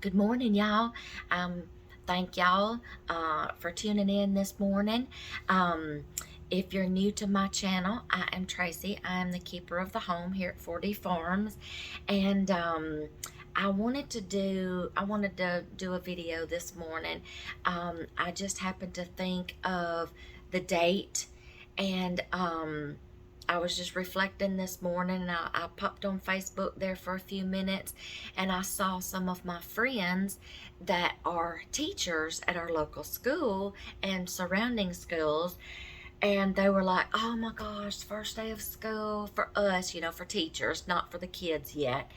Good morning, y'all. Thank y'all for tuning in this morning. Um, if you're new to my channel, I am Tracy. I am the keeper of the home here at 4D Farms, and I wanted to do a video this morning. I just happened to think of the date, and I was just reflecting this morning, and I popped on Facebook there for a few minutes, and I saw some of my friends that are teachers at our local school and surrounding schools, and they were like, oh my gosh, first day of school for us, for teachers, not for the kids yet.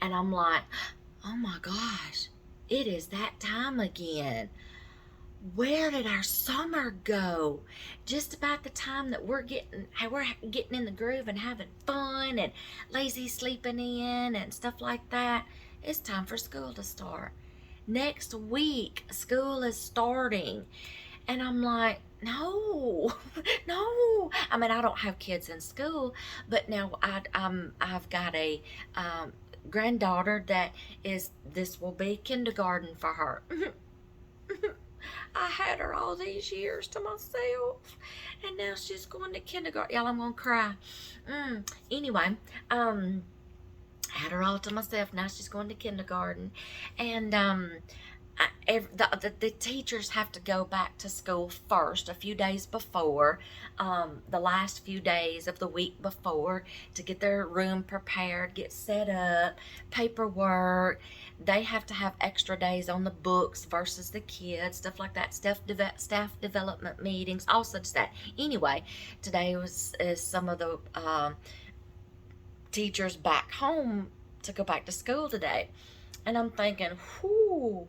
And I'm like, oh my gosh, it is that time again. Where did our summer go? Just about the time that we're getting in the groove and having fun and lazy sleeping in and stuff like that. It's time for school to start. Next week, school is starting. And I'm like, no, no. I mean, I don't have kids in school, but now I've got a granddaughter that this will be kindergarten for her. I had her all these years to myself, and now she's going to kindergarten. Y'all, I'm gonna cry. Anyway, had her all to myself. Now she's going to kindergarten, and the teachers have to go back to school first a few days before, the last few days of the week before, to get their room prepared, get set up, paperwork. They have to have extra days on the books versus the kids, stuff like that, staff development meetings, all such that. Anyway, today is some of the teachers back home to go back to school today. And I'm thinking, whoo,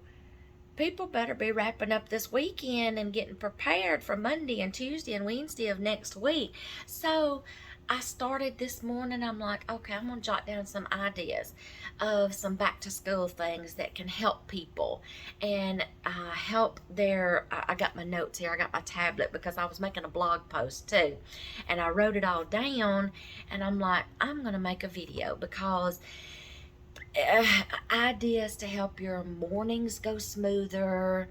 people better be wrapping up this weekend and getting prepared for Monday and Tuesday and Wednesday of next week. So I started this morning. I'm like, okay, I'm going to jot down some ideas of some back to school things that can help people and help their. I got my notes here. I got my tablet because I was making a blog post too. And I wrote it all down. And I'm like, I'm going to make a video because ideas to help your mornings go smoother,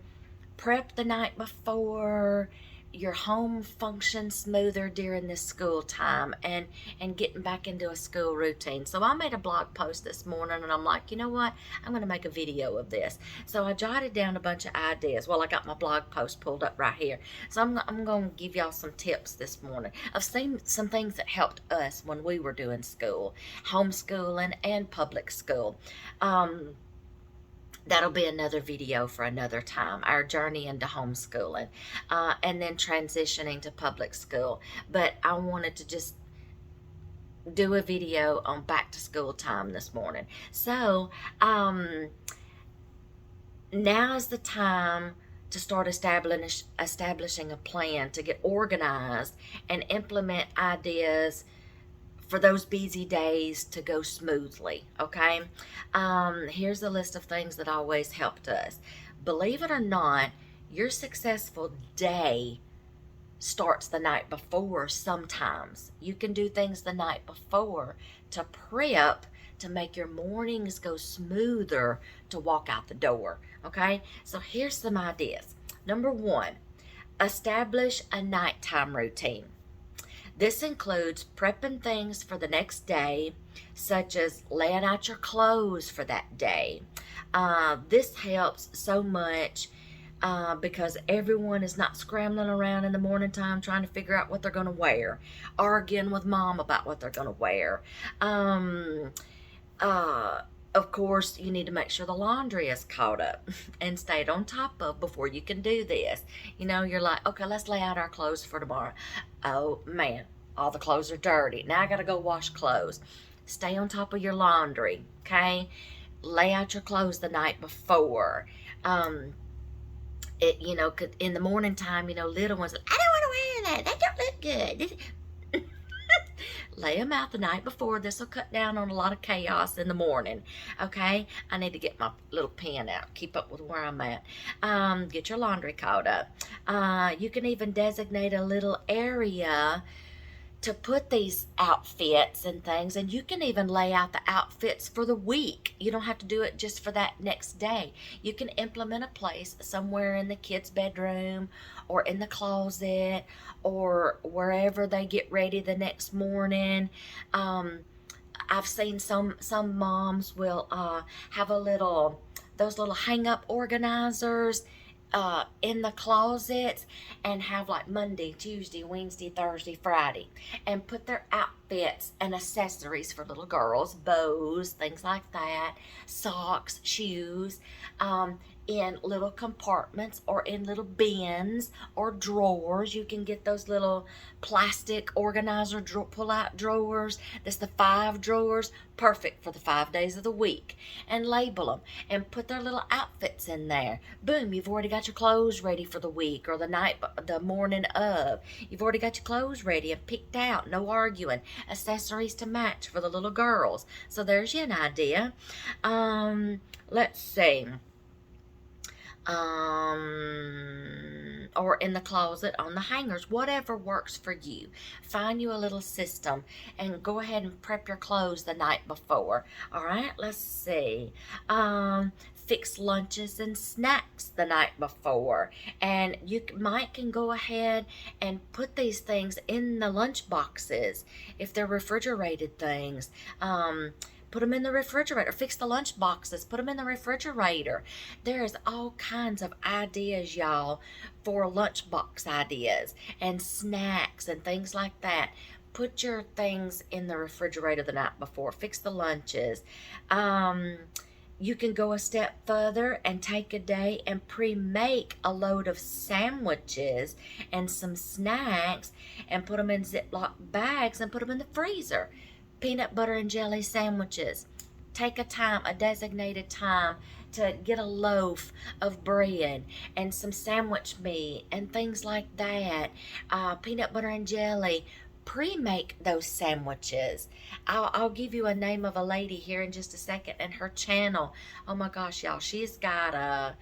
prep the night before, your home function smoother during this school time, and getting back into a school routine. So I made a blog post this morning, and I'm like, you know what, I'm going to make a video of this. So I jotted down a bunch of ideas. Well, I got my blog post pulled up right here. So I'm going to give y'all some tips this morning of some things that helped us when we were doing school, homeschooling and public school. That'll be another video for another time, our journey into homeschooling, and then transitioning to public school. But I wanted to just do a video on back to school time this morning. So now is the time to start establishing a plan to get organized and implement ideas for those busy days to go smoothly. Okay, here's a list of things that always helped us. Believe it or not, your successful day starts the night before. Sometimes you can do things the night before to prep to make your mornings go smoother to walk out the door. Okay, so here's some ideas. Number one, establish a nighttime routine. This includes prepping things for the next day, such as laying out your clothes for that day. This helps so much because everyone is not scrambling around in the morning time trying to figure out what they're going to wear, arguing with mom about what they're going to wear. Of course, you need to make sure the laundry is caught up and stayed on top of before you can do this. You're like, okay, let's lay out our clothes for tomorrow. Oh man, all the clothes are dirty. Now I got to go wash clothes. Stay on top of your laundry, okay? Lay out your clothes the night before. In the morning time, little ones, I don't want to wear that. That don't look good. Lay them out the night before. This will cut down on a lot of chaos in the morning. Okay, I need to get my little pen out, keep up with where I'm at. Get your laundry caught up. You can even designate a little area to put these outfits and things, and you can even lay out the outfits for the week. You don't have to do it just for that next day. You can implement a place somewhere in the kids' bedroom or in the closet or wherever they get ready the next morning. I've seen some moms will have those little hang up organizers in the closets, and have like Monday, Tuesday, Wednesday, Thursday, Friday, and put their outfits and accessories for little girls, bows, things like that, socks, shoes, in little compartments or in little bins or drawers. You can get those little plastic organizer pull out drawers. That's the 5 drawers, perfect for the 5 days of the week. And label them and put their little outfits in there. Boom, you've already got your clothes ready for the week or the morning of. You've already got your clothes ready and picked out, no arguing. Accessories to match for the little girls. So there's you an idea. Let's see. Or in the closet on the hangers, whatever works for you. Find you a little system and go ahead and prep your clothes the night before. All right, let's see. Fix lunches and snacks the night before, and you can go ahead and put these things in the lunch boxes if they're refrigerated things. Put them in the refrigerator. Fix the lunch boxes. Put them in the refrigerator. There's all kinds of ideas, y'all, for lunchbox ideas and snacks and things like that. Put your things in the refrigerator the night before. Fix the lunches. You can go a step further and take a day and pre-make a load of sandwiches and some snacks and put them in Ziploc bags and put them in the freezer. Peanut butter and jelly sandwiches. Take a designated time to get a loaf of bread and some sandwich meat and things like that. Peanut butter and jelly. Pre-make those sandwiches. I'll give you a name of a lady here in just a second and her channel. Oh my gosh, y'all. She's got a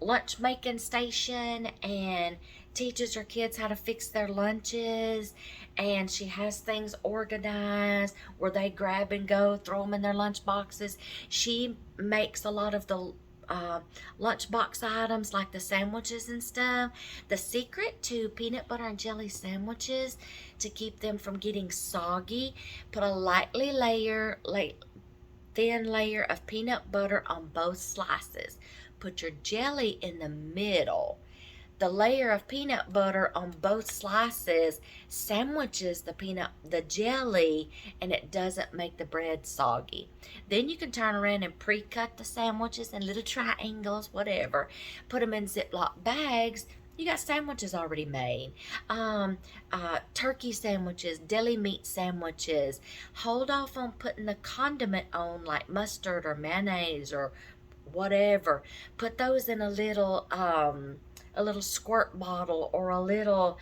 lunch making station and teaches her kids how to fix their lunches, and she has things organized where they grab and go, throw them in their lunch boxes. She makes a lot of the lunchbox items like the sandwiches and stuff. The secret to peanut butter and jelly sandwiches, to keep them from getting soggy, put a thin layer of peanut butter on both slices. Put your jelly in the middle. The layer of peanut butter on both slices sandwiches the jelly, and it doesn't make the bread soggy. Then you can turn around and pre-cut the sandwiches in little triangles, whatever. Put them in Ziploc bags. You got sandwiches already made. Turkey sandwiches, deli meat sandwiches. Hold off on putting the condiment on, like mustard or mayonnaise or whatever. Put those in a little squirt bottle or a little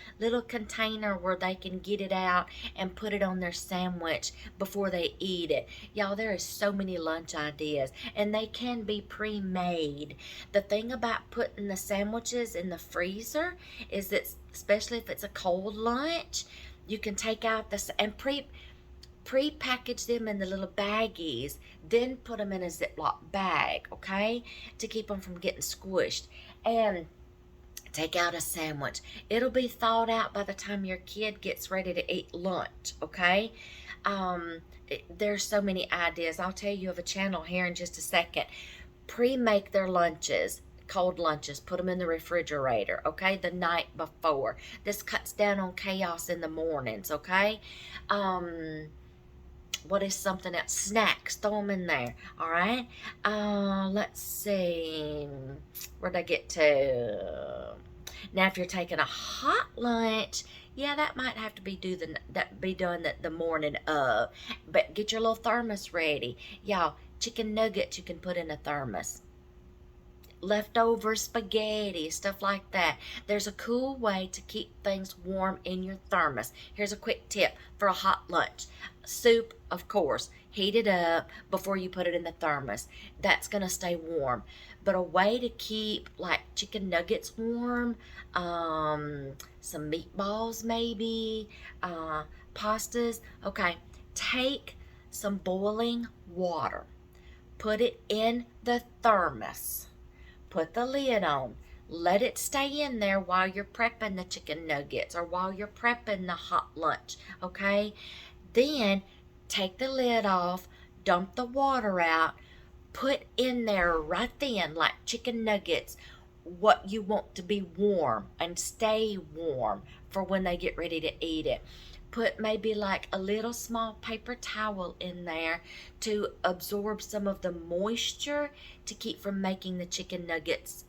container where they can get it out and put it on their sandwich before they eat it. Y'all, there is so many lunch ideas, and they can be pre-made. The thing about putting the sandwiches in the freezer is that, especially if it's a cold lunch, you can take out this and pre-package them in the little baggies, then put them in a Ziploc bag, okay, to keep them from getting squished. And take out a sandwich. It'll be thawed out by the time your kid gets ready to eat lunch, okay? There's so many ideas. I'll tell you of a channel here in just a second. Pre-make their lunches, cold lunches. Put them in the refrigerator, okay, the night before. This cuts down on chaos in the mornings, okay? What is something else? Snacks. Throw them in there. All right. Let's see. Where'd I get to? Now, if you're taking a hot lunch, yeah, that might have to be done the morning of. But get your little thermos ready. Y'all, chicken nuggets you can put in a thermos. leftover spaghetti, stuff like that. There's a cool way to keep things warm in your thermos. Here's a quick tip for a hot lunch. Soup, of course, heat it up before you put it in the thermos. That's going to stay warm. But a way to keep like chicken nuggets warm, some meatballs maybe, pastas. Okay, take some boiling water, put it in the thermos, put the lid on, let it stay in there while you're prepping the chicken nuggets or while you're prepping the hot lunch, okay? Then take the lid off, dump the water out, put in there right then, like chicken nuggets, what you want to be warm and stay warm for when they get ready to eat it. Put maybe like a little small paper towel in there to absorb some of the moisture to keep from making the chicken nuggets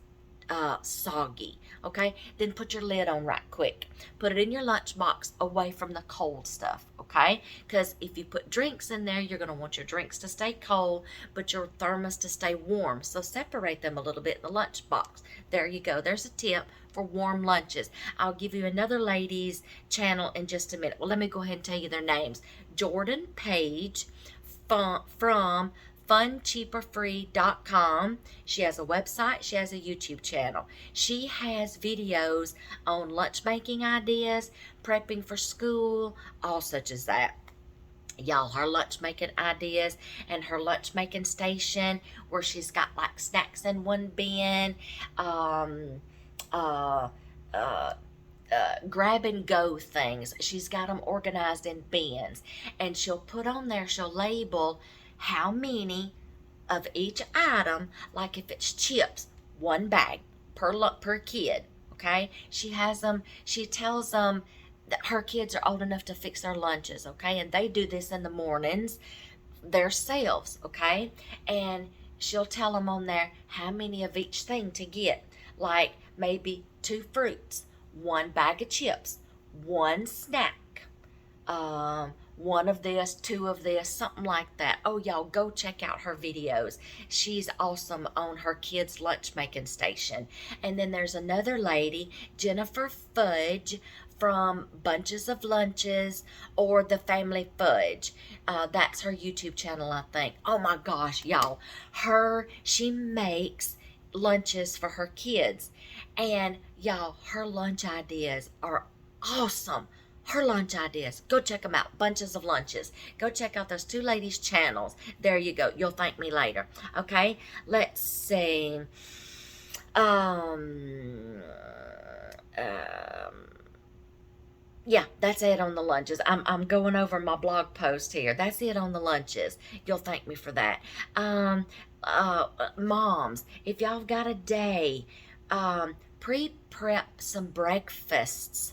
soggy. Okay, then put your lid on right quick. Put it in your lunchbox away from the cold stuff. Okay, because if you put drinks in there, you're going to want your drinks to stay cold, but your thermos to stay warm. So separate them a little bit in the lunchbox. There you go. There's a tip for warm lunches. I'll give you another lady's channel in just a minute. Well, let me go ahead and tell you their names. Jordan Page from funcheaperfree.com. She has a website. She has a YouTube channel. She has videos on lunch making ideas, prepping for school, all such as that. Y'all, her lunch making ideas and her lunch making station where she's got like snacks in one bin, grab and go things. She's got them organized in bins, and she'll put on there, she'll label how many of each item, like if it's chips, one bag per kid. Okay, she tells them that her kids are old enough to fix their lunches. Okay, and they do this in the mornings themselves. Okay, and she'll tell them on there how many of each thing to get, like maybe 2 fruits, 1 bag of chips, 1 snack, one of this, 2 of this, something like that. Oh, y'all, go check out her videos. She's awesome on her kids' lunch making station. And then there's another lady, Jennifer Fudge, from Bunches of Lunches or The Family Fudge. That's her YouTube channel, I think. Oh my gosh, y'all. She makes lunches for her kids. And y'all, her lunch ideas are awesome. Her lunch ideas. Go check them out. Bunches of Lunches. Go check out those 2 ladies' channels. There you go. You'll thank me later. Okay? Let's see. Yeah, that's it on the lunches. I'm going over my blog post here. That's it on the lunches. You'll thank me for that. Moms, if y'all got a day, pre-prep some breakfasts.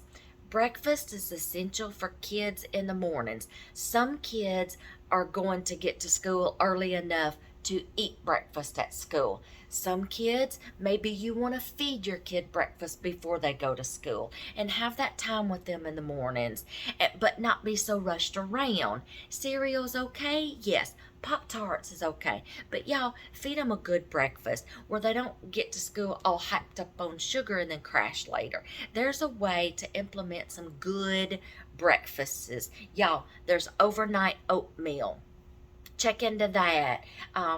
Breakfast is essential for kids in the mornings. Some kids are going to get to school early enough to eat breakfast at school. Some kids, maybe you want to feed your kid breakfast before they go to school and have that time with them in the mornings, but not be so rushed around. Cereal's okay? Yes. Pop-Tarts is okay. But y'all, feed them a good breakfast where they don't get to school all hyped up on sugar and then crash later. There's a way to implement some good breakfasts. Y'all, there's overnight oatmeal. Check into that.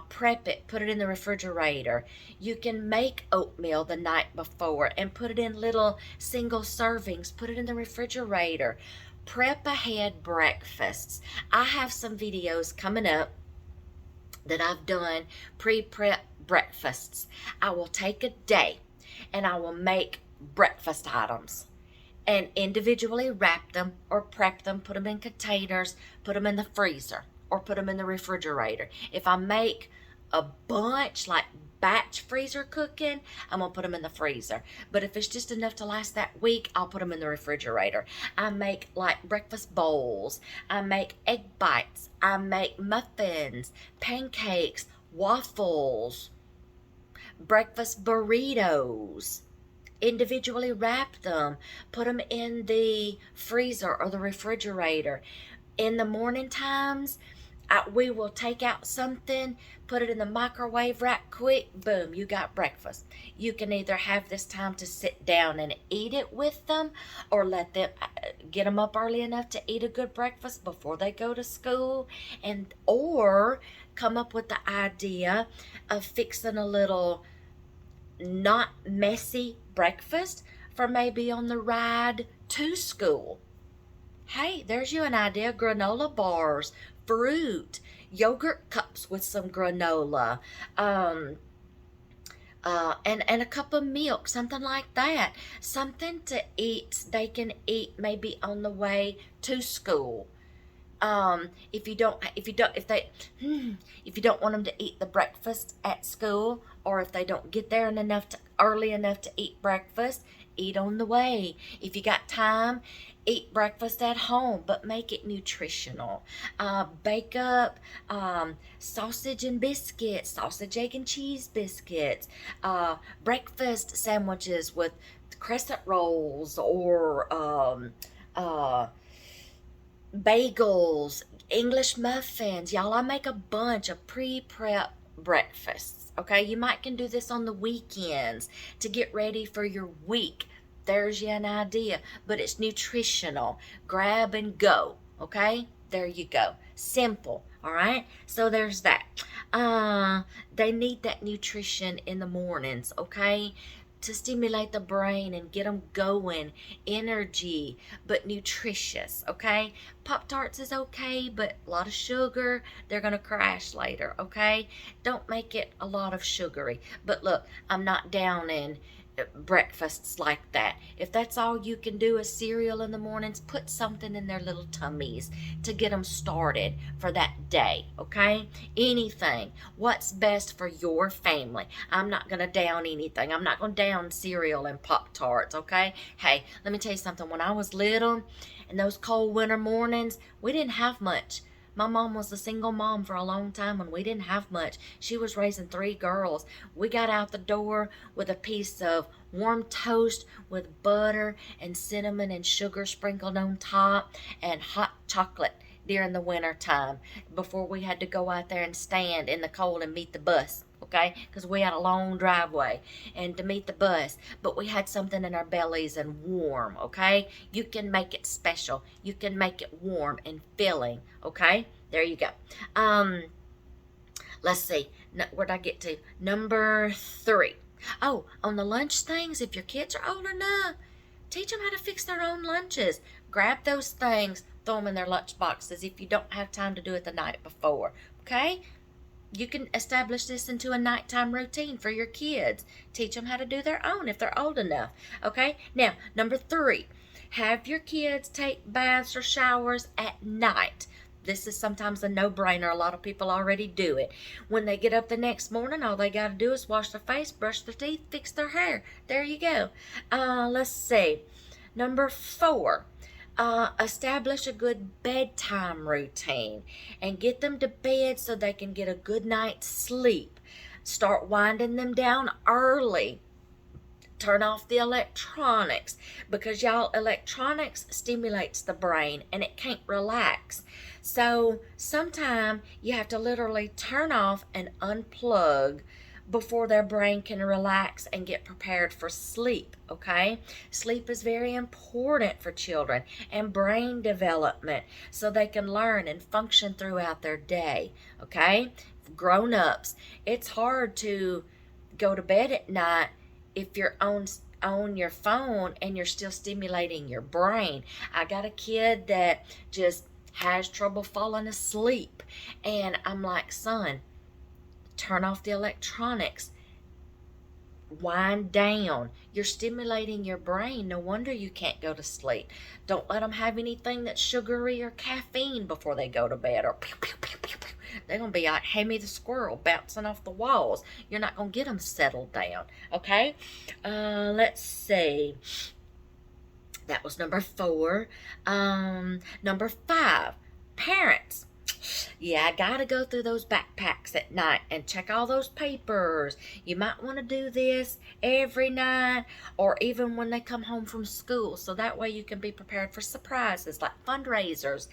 Prep it. Put it in the refrigerator. You can make oatmeal the night before and put it in little single servings. Put it in the refrigerator. Prep ahead breakfasts. I have some videos coming up that I've done pre-prep breakfasts. I will take a day and I will make breakfast items and individually wrap them or prep them, put them in containers, put them in the freezer or put them in the refrigerator. If I make a bunch, like batch freezer cooking, I'm gonna put them in the freezer. But if it's just enough to last that week, I'll put them in the refrigerator. I make like breakfast bowls. I make egg bites. I make muffins, pancakes, waffles, breakfast burritos. Individually wrap them, put them in the freezer or the refrigerator. In the morning times, we will take out something, put it in the microwave right quick, boom, you got breakfast. You can either have this time to sit down and eat it with them, or let them get them up early enough to eat a good breakfast before they go to school, and or come up with the idea of fixing a little not messy breakfast for maybe on the ride to school. Hey, there's you an idea. Granola bars, fruit, yogurt cups with some granola, um, and a cup of milk, something like that. Something to eat. They can eat maybe on the way to school. If you don't want them to eat the breakfast at school, or if they don't get there early enough to eat breakfast, eat on the way. If you got time, eat breakfast at home, but make it nutritional. Bake up sausage and biscuits, sausage, egg, and cheese biscuits, breakfast sandwiches with crescent rolls, or bagels, English muffins. Y'all, I make a bunch of pre-prep breakfasts. Okay, you might can do this on the weekends to get ready for your week. There's you an idea, but it's nutritional. Grab and go. Okay, there you go. Simple. All right, so there's that. They need that nutrition in the mornings. Okay, to stimulate the brain and get them going, energy, but nutritious. Okay, Pop-Tarts is okay, but a lot of sugar, they're gonna crash later. Okay, don't make it a lot of sugary. But look, I'm not down in breakfasts like that. If that's all you can do is cereal in the mornings, put something in their little tummies to get them started for that day. Okay, anything, what's best for your family. I'm not gonna down anything. I'm not gonna down cereal and Pop-Tarts. Okay, hey, let me tell you something. When I was little, in those cold winter mornings, we didn't have much. My mom was a single mom for a long time when we didn't have much. She was raising 3 girls. We got out the door with a piece of warm toast with butter and cinnamon and sugar sprinkled on top, and hot chocolate during the winter time before we had to go out there and stand in the cold and meet the bus. Okay, because we had a long driveway and to meet the bus, but we had something in our bellies and warm. Okay, you can make it special, you can make it warm and filling. Okay, there you go. Let's see, where'd I get to? Number 3. Oh, on the lunch things, if your kids are old enough, teach them how to fix their own lunches. Grab those things, throw them in their lunch boxes if you don't have time to do it the night before. Okay, you can establish this into a nighttime routine for your kids. Teach them how to do their own if they're old enough. Okay, now number 3, have your kids take baths or showers at night. This is sometimes a no-brainer. A lot of people already do it. When they get up the next morning, all they got to do is wash their face, brush their teeth, fix their hair. There you go. Let's see. Number 4, establish a good bedtime routine and get them to bed so they can get a good night's sleep. Start winding them down early. Turn off the electronics, because y'all, electronics stimulates the brain and it can't relax. So sometimes you have to literally turn off and unplug before their brain can relax and get prepared for sleep. Okay, sleep is very important for children and brain development, so they can learn and function throughout their day. Okay, grown-ups, it's hard to go to bed at night if you're on your phone and you're still stimulating your brain. I got a kid that just has trouble falling asleep, and I'm like, son, turn off the electronics, wind down. You're stimulating your brain. No wonder you can't go to sleep. Don't let them have anything that's sugary or caffeine before they go to bed, or pew, pew, pew, pew, pew. They're going to be like Hammy the squirrel bouncing off the walls. You're not going to get them settled down. Okay, let's see. That was number 4. Number 5, parents. Yeah, I gotta go through those backpacks at night and check all those papers. You might want to do this every night, or even when they come home from school, so that way you can be prepared for surprises like fundraisers,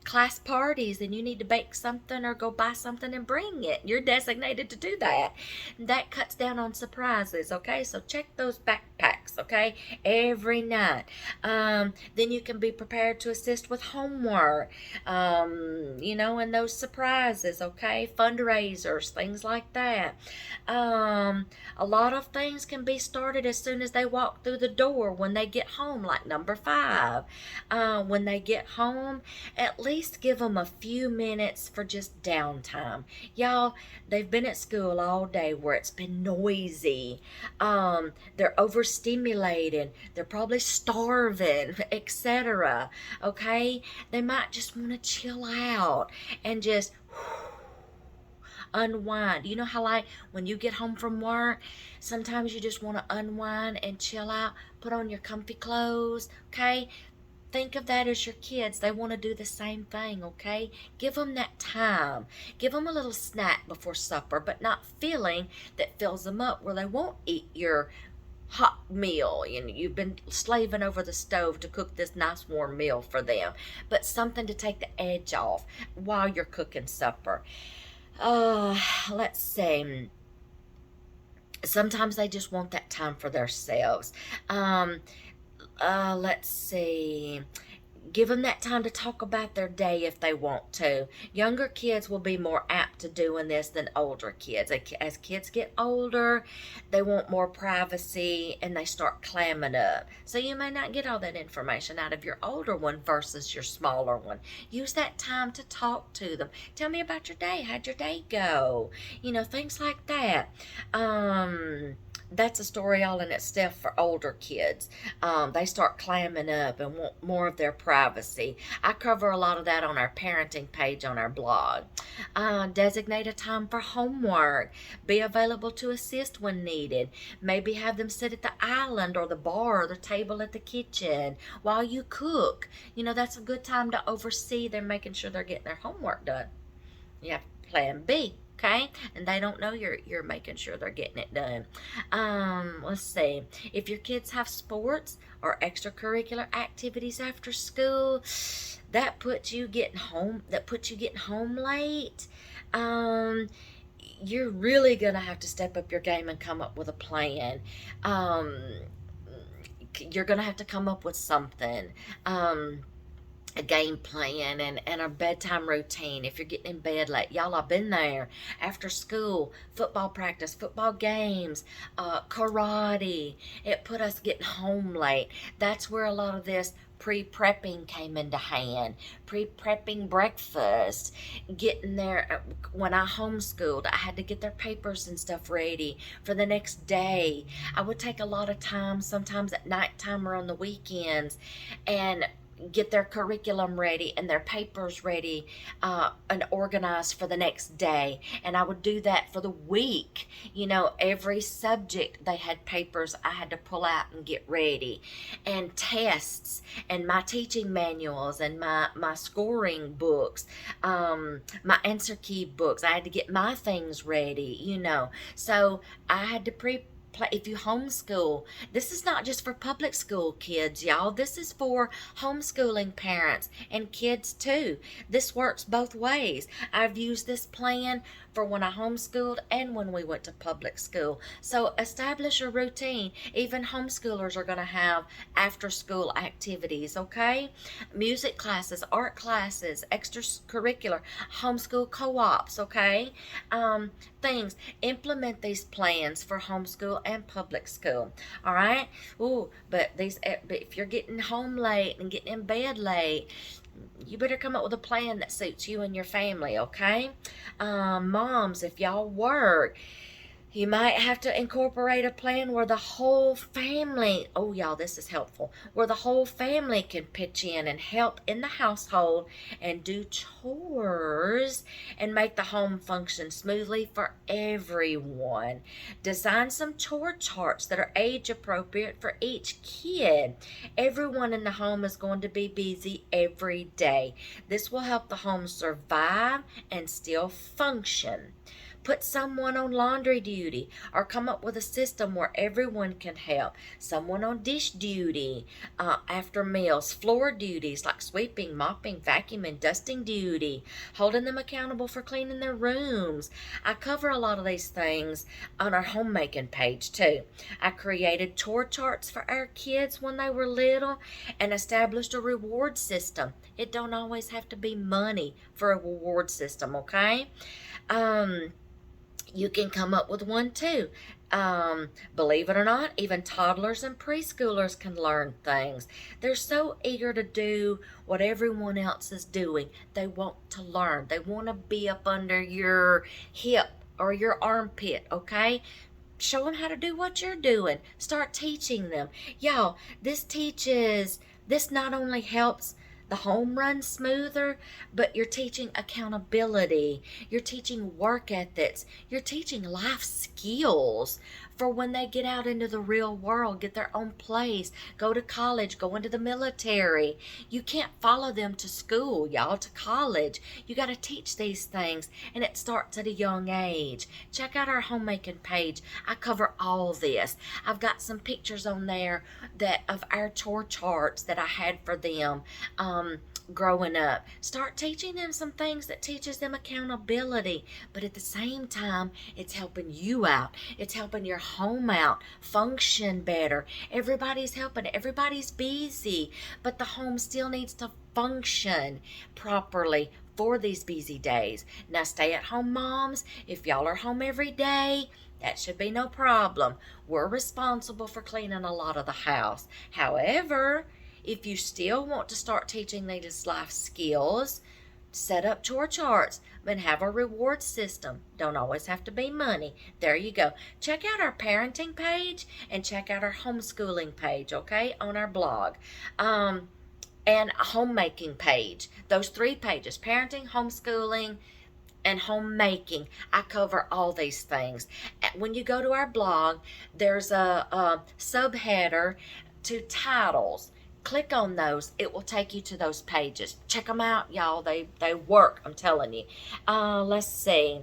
class parties and you need to bake something or go buy something and bring it. You're designated to do that. That cuts down on surprises, okay? So check those backpacks, okay, every night. Then you can be prepared to assist with homework, and those surprises, okay? Fundraisers, things like that. A lot of things can be started as soon as they walk through the door when they get home, like number 5. When they get home, at least give them a few minutes for just downtime. Y'all, they've been at school all day where it's been noisy. They're overstimulated. They're probably starving, etc. Okay? They might just want to chill out and just unwind. You know how, like, when you get home from work, sometimes you just want to unwind and chill out, put on your comfy clothes, okay? Think of that as your kids. They want to do the same thing, okay? Give them that time. Give them a little snack before supper, but not filling that fills them up where they won't eat your hot meal. You've been slaving over the stove to cook this nice warm meal for them, but something to take the edge off while you're cooking supper. Let's see. Sometimes they just want that time for themselves. Let's see. Give them that time to talk about their day if they want to. Younger kids will be more apt to doing this than older kids. As kids get older, they want more privacy and they start clamming up. So you may not get all that information out of your older one versus your smaller one. Use that time to talk to them. Tell me about your day. How'd your day go? Things like that. That's a story all in itself for older kids. They start clamming up and want more of their privacy. I cover a lot of that on our parenting page on our blog. Designate a time for homework. Be available to assist when needed. Maybe have them sit at the island or the bar or the table at the kitchen while you cook. That's a good time to oversee them, making sure they're getting their homework done. You have plan B. Okay, and they don't know you're making sure they're getting it done. Let's see. If your kids have sports or extracurricular activities after school, that puts you getting home late. You're really gonna have to step up your game and come up with a plan. You're gonna have to come up with something. A game plan and a bedtime routine. If you're getting in bed late, y'all, I've been there. After school, football practice, football games, karate. It put us getting home late. That's where a lot of this pre-prepping came into hand. Pre-prepping breakfast, getting there. When I homeschooled, I had to get their papers and stuff ready for the next day. I would take a lot of time, sometimes at nighttime or on the weekends, and get their curriculum ready and their papers ready and organized for the next day. And I would do that for the week. Every subject they had papers I had to pull out and get ready, and tests and my teaching manuals and my scoring books, my answer key books. I had to get my things ready, so I had to if you homeschool, this is not just for public school kids, y'all. This is for homeschooling parents and kids too. This works both ways. I've used this plan for when I homeschooled and when we went to public school. So establish a routine. Even homeschoolers are going to have after school activities, okay? Music classes, art classes, extracurricular, homeschool co-ops, okay? Things. Implement these plans for homeschool and public school. All right? But if you're getting home late and getting in bed late, you better come up with a plan that suits you and your family, okay? Moms, if y'all work, you might have to incorporate a plan where the whole family, y'all, this is helpful, where the whole family can pitch in and help in the household and do chores and make the home function smoothly for everyone. Design some chore charts that are age appropriate for each kid. Everyone in the home is going to be busy every day. This will help the home survive and still function. Put someone on laundry duty, or come up with a system where everyone can help. Someone on dish duty after meals, floor duties like sweeping, mopping, vacuuming, dusting duty, holding them accountable for cleaning their rooms. I cover a lot of these things on our homemaking page too. I created chore charts for our kids when they were little and established a reward system. It don't always have to be money for a reward system, okay? You can come up with one too. Believe it or not, even toddlers and preschoolers can learn things. They're so eager to do what everyone else is doing. They want to learn. They want to be up under your hip or your armpit, okay? Show them how to do what you're doing. Start teaching them. Y'all, this not only helps the home run smoother, but you're teaching accountability. You're teaching work ethics. You're teaching life skills for when they get out into the real world, get their own place, go to college, go into the military. You can't follow them to school, y'all, to college. You got to teach these things, and it starts at a young age. Check out our homemaking page. I cover all this. I've got some pictures on there of our chore charts that I had for them. Growing up, start teaching them some things that teaches them accountability, but at the same time it's helping you out, it's helping your home out function better. Everybody's helping, everybody's busy, but the home still needs to function properly for these busy days. Now, stay at home moms, if y'all are home every day, that should be no problem. We're responsible for cleaning a lot of the house. However, if you still want to start teaching these life skills, set up chore charts and have a reward system. Don't always have to be money. There you go. Check out our parenting page and check out our homeschooling page, okay, on our blog. And a homemaking page. Those 3 pages, parenting, homeschooling, and homemaking. I cover all these things. When you go to our blog, there's a subheader to titles. Click on those. It will take you to those pages. Check them out, y'all. They work, I'm telling you. Let's see.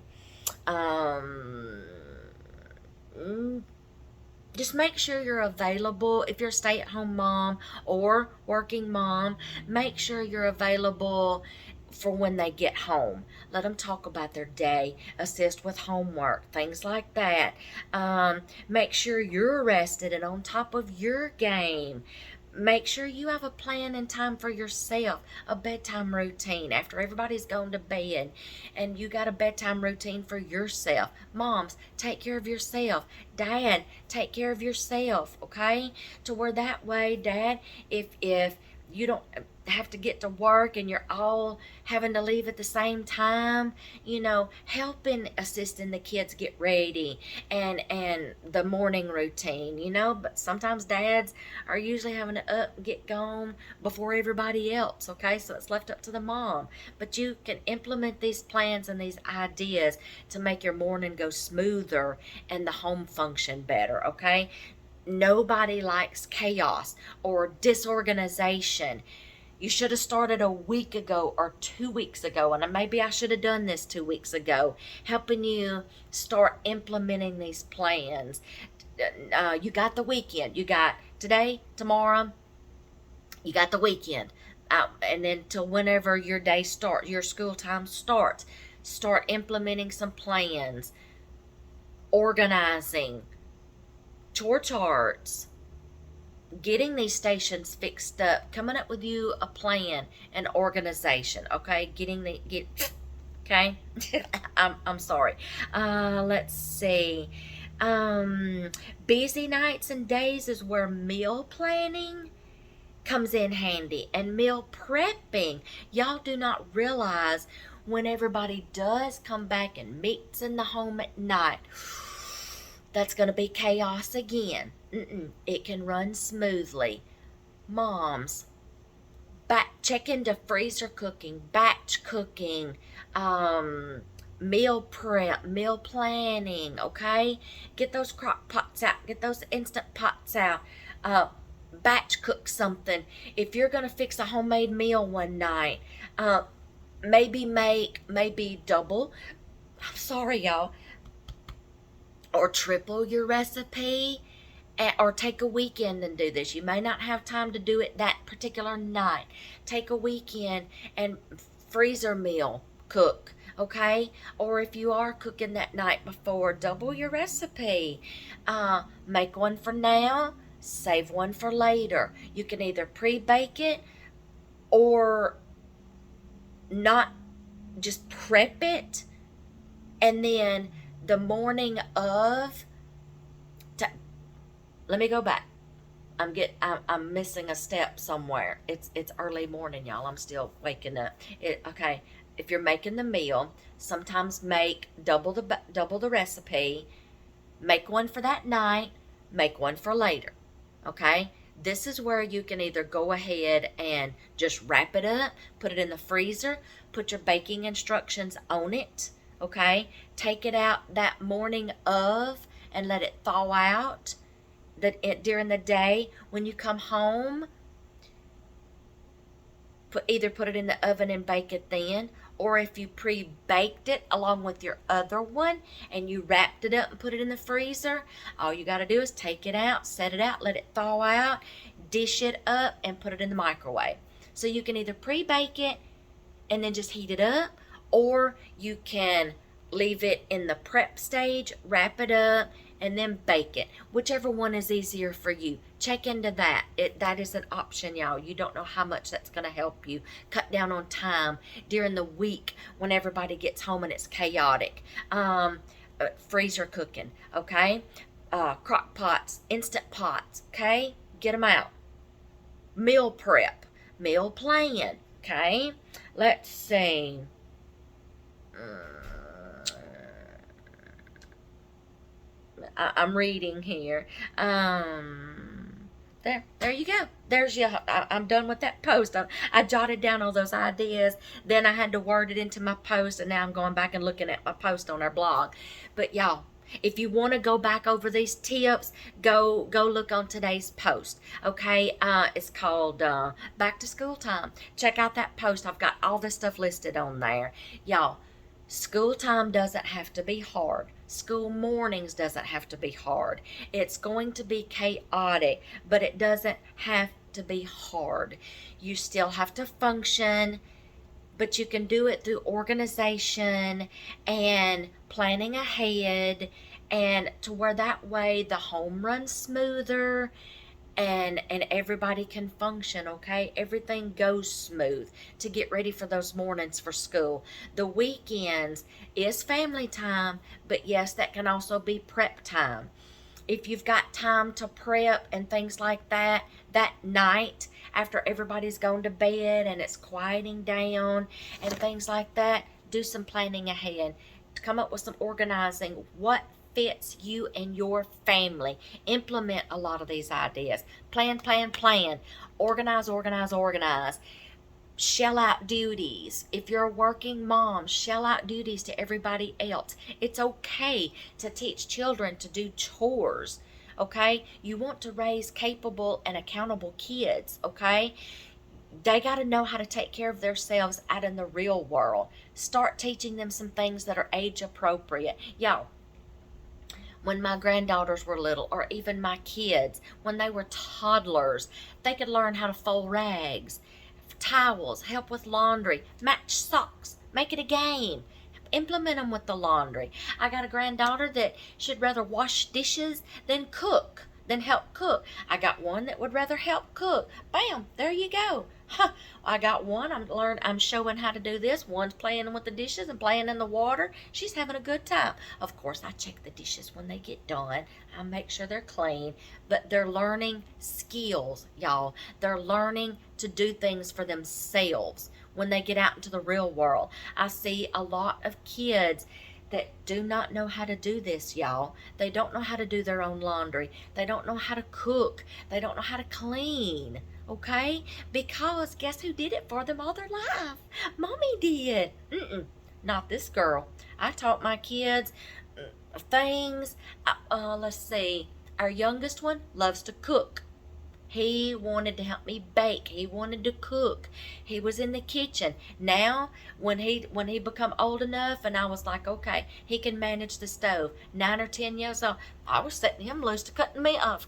Just make sure you're available. If you're a stay-at-home mom or working mom, make sure you're available for when they get home. Let them talk about their day, assist with homework, things like that. Make sure you're rested and on top of your game. Make sure you have a plan and time for yourself, a bedtime routine after everybody's gone to bed, and you got a bedtime routine for yourself. Moms, take care of yourself. Dad, take care of yourself, okay? To where that way, Dad, if you don't have to get to work and you're all having to leave at the same time, helping assisting the kids get ready and the morning routine, but sometimes dads are usually having to up and get gone before everybody else, okay? So it's left up to the mom, but you can implement these plans and these ideas to make your morning go smoother and the home function better, okay? Nobody likes chaos or disorganization. You should have started a week ago or 2 weeks ago, and maybe I should have done this 2 weeks ago, helping you start implementing these plans. You got the weekend. You got today, tomorrow, you got the weekend. And then till whenever your day starts, your school time starts, start implementing some plans, organizing, chore charts, getting these stations fixed up, coming up with you a plan and organization, okay? Okay? I'm sorry. Let's see. Busy nights and days is where meal planning comes in handy, and meal prepping. Y'all do not realize when everybody does come back and meets in the home at night, that's going to be chaos again. It can run smoothly. Moms, check into freezer cooking, batch cooking, meal prep, meal planning, okay? Get those crock pots out. Get those instant pots out. Batch cook something. If you're going to fix a homemade meal one night, maybe double. I'm sorry, y'all. or triple your recipe, or take a weekend and do this. You may not have time to do it that particular night. Take a weekend and freezer meal cook, okay? Or if you are cooking that night before, double your recipe. Make one for now, save one for later. You can either pre-bake it or not, just prep it, and then the morning of, let me go back. I'm missing a step somewhere. It's early morning, y'all. I'm still waking up. Okay. If you're making the meal, sometimes make double the recipe. Make one for that night. Make one for later. Okay. This is where you can either go ahead and just wrap it up, put it in the freezer, put your baking instructions on it. Okay. Take it out that morning of and let it thaw out. During the day when you come home, either put it in the oven and bake it then, or if you pre-baked it along with your other one and you wrapped it up and put it in the freezer, all you got to do is take it out, set it out, let it thaw out, dish it up, and put it in the microwave. So you can either pre-bake it and then just heat it up, or you can leave it in the prep stage, wrap it up, and then bake it. Whichever one is easier for you. Check into that. That is an option, y'all. You don't know how much that's going to help you cut down on time during the week when everybody gets home and it's chaotic. Freezer cooking, okay? Crock pots, instant pots, okay? Get them out. Meal prep, meal plan, okay? Let's see. I'm reading here. There you go. There's your. I'm done with that post. I jotted down all those ideas. Then I had to word it into my post, and now I'm going back and looking at my post on our blog. But y'all, if you want to go back over these tips, go look on today's post. Okay, it's called Back to School Time. Check out that post. I've got all this stuff listed on there, y'all. School time doesn't have to be hard. School mornings doesn't have to be hard. It's going to be chaotic, but it doesn't have to be hard. You still have to function, but you can do it through organization and planning ahead, and to where that way the home runs smoother and everybody can function, okay? Everything goes smooth to get ready for those mornings for school. The weekends is family time, but yes, that can also be prep time. If you've got time to prep and things like that, that night after everybody's gone to bed and it's quieting down and things like that, do some planning ahead. Come up with some organizing. What fits you and your family? Implement a lot of these ideas. Plan. Organize. Shell out duties. If you're a working mom, shell out duties to everybody else. It's okay to teach children to do chores, okay? You want to raise capable and accountable kids, okay? They got to know how to take care of themselves out in the real world. Start teaching them some things that are age appropriate. Y'all, when my granddaughters were little, or even my kids, when they were toddlers, they could learn how to fold rags, towels, help with laundry, match socks, make it a game. Implement them with the laundry. I got a granddaughter that should rather wash dishes than help cook. I got one that would rather help cook. Bam, there you go. Huh. I got one, I'm showing how to do this. One's playing with the dishes and playing in the water. She's having a good time. Of course, I check the dishes when they get done. I make sure they're clean. But they're learning skills, y'all. They're learning to do things for themselves when they get out into the real world. I see a lot of kids that do not know how to do this, y'all. They don't know how to do their own laundry. They don't know how to cook. They don't know how to clean, okay? Because guess who did it for them all their life? Mommy did. Not this girl. I taught my kids things. Let's see. Our youngest one loves to cook. He wanted to help me bake. He wanted to cook. He was in the kitchen. Now, when he become old enough, and I was like, okay, he can manage the stove. 9 or 10 years old, I was setting him loose to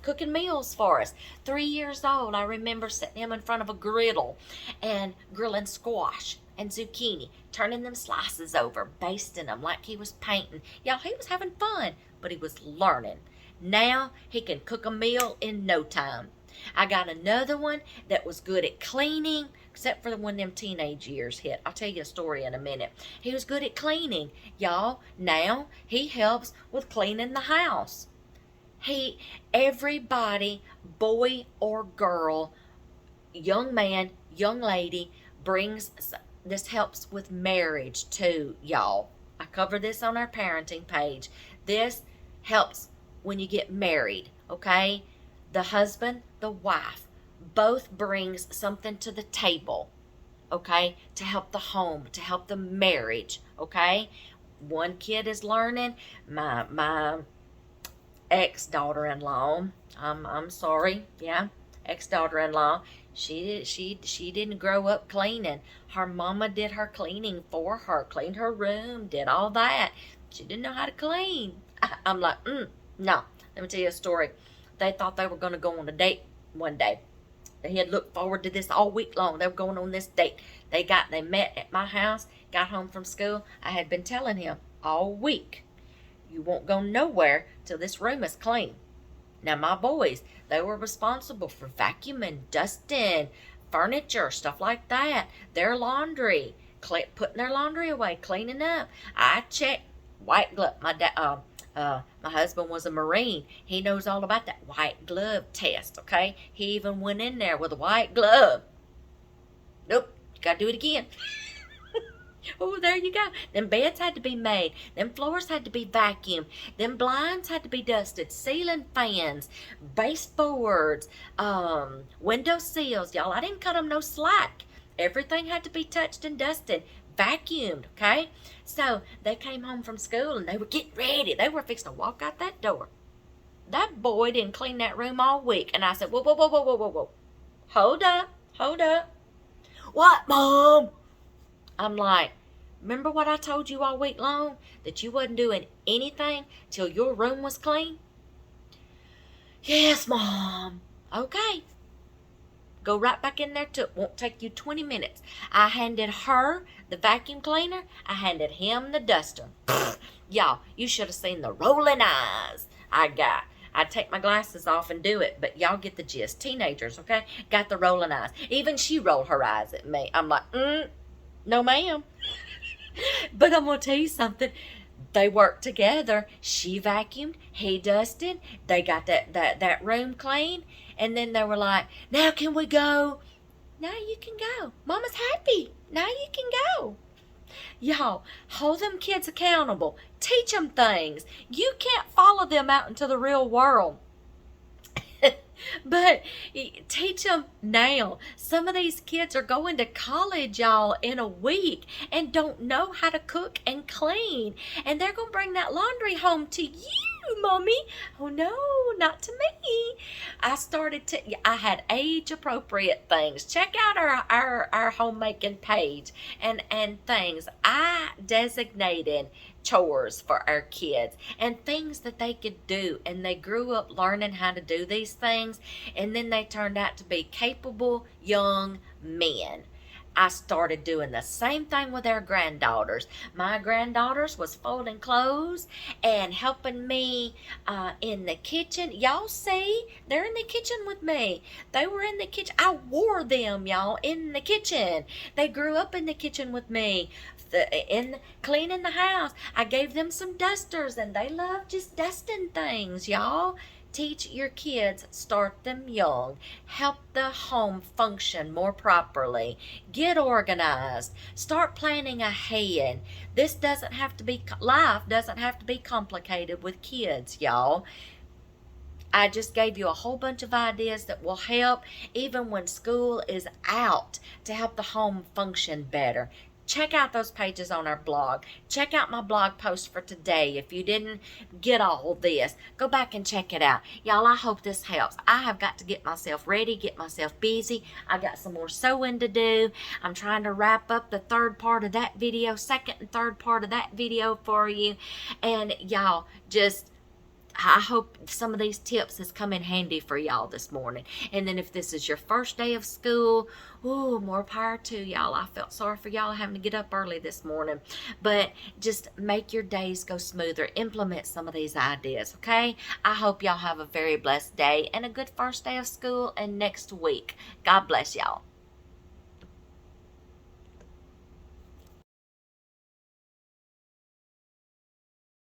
cooking meals for us. 3 years old, I remember setting him in front of a griddle and grilling squash and zucchini, turning them slices over, basting them like he was painting. Y'all, he was having fun, but he was learning. Now he can cook a meal in no time. I got another one that was good at cleaning, except for when them teenage years hit. I'll tell you a story in a minute. He was good at cleaning, y'all. Now he helps with cleaning the house. Everybody, boy or girl, young man, young lady, this helps with marriage too, y'all. I cover this on our parenting page. This helps when you get married, okay? The husband, the wife, both brings something to the table, okay, to help the home, to help the marriage, okay? One kid is learning. My ex-daughter-in-law, I'm sorry, yeah, ex-daughter-in-law, she didn't grow up cleaning. Her mama did her cleaning for her, cleaned her room, did all that. She didn't know how to clean. I'm like, no. Let me tell you a story. They thought they were going to go on a date one day. They had looked forward to this all week long. They were going on this date. They met at my house, got home from school. I had been telling him all week, you won't go nowhere till this room is clean. Now, my boys, they were responsible for vacuuming, dusting, furniture, stuff like that. Their laundry, putting their laundry away, cleaning up. I checked white glove. My husband was a Marine. He knows all about that white glove test, okay? He even went in there with a white glove. Nope, you gotta do it again. Oh, there you go. Them beds had to be made. Them floors had to be vacuumed. Them blinds had to be dusted. Ceiling fans, baseboards, window sills. Y'all, I didn't cut them no slack. Everything had to be touched and dusted, vacuumed, okay? So they came home from school and they were getting ready. They were fixing to walk out that door. That boy didn't clean that room all week. And I said, whoa, whoa, whoa, whoa, whoa, whoa, whoa. Hold up. What, Mom? I'm like, remember what I told you all week long? That you wasn't doing anything till your room was clean? Yes, Mom. Okay. Go right back in there too. It won't take you 20 minutes. I handed her the vacuum cleaner. I handed him the duster. Y'all, you should have seen the rolling eyes I got. I'd take my glasses off and do it, but y'all get the gist. Teenagers, okay? Got the rolling eyes. Even she rolled her eyes at me. I'm like, no ma'am. But I'm going to tell you something. They worked together. She vacuumed. He dusted. They got that room clean. And then they were like, now can we go? Now you can go. Mama's happy. Now you can go. Y'all, hold them kids accountable. Teach them things. You can't follow them out into the real world. But teach them now. Some of these kids are going to college, y'all, in a week and don't know how to cook and clean. And they're going to bring that laundry home to you, Mommy. Oh, no, not to me. I had age-appropriate things. Check out our homemaking page and things. I designated chores for our kids and things that they could do, and they grew up learning how to do these things, and then they turned out to be capable young men. I started doing the same thing with our granddaughters. My granddaughters was folding clothes and helping me in the kitchen. Y'all see, they're in the kitchen with me. They were in the kitchen. I wore them, y'all, in the kitchen. They grew up in the kitchen with me, in cleaning the house. I gave them some dusters, and they love just dusting things, y'all. Teach your kids, start them young. Help the home function more properly. Get organized. Start planning ahead. Life doesn't have to be complicated with kids, y'all. I just gave you a whole bunch of ideas that will help even when school is out to help the home function better. check out those pages on our blog. Check out my blog post for today. If you didn't get all this, go back and check it out. Y'all, I hope this helps. I have got to get myself ready, get myself busy. I got some more sewing to do. I'm trying to wrap up the third part of that video, second and third part of that video for you. And y'all, just I hope some of these tips has come in handy for y'all this morning. And then if this is your first day of school, ooh, more power to y'all. I felt sorry for y'all having to get up early this morning. But just make your days go smoother. Implement some of these ideas, okay? I hope y'all have a very blessed day and a good first day of school and next week. God bless y'all.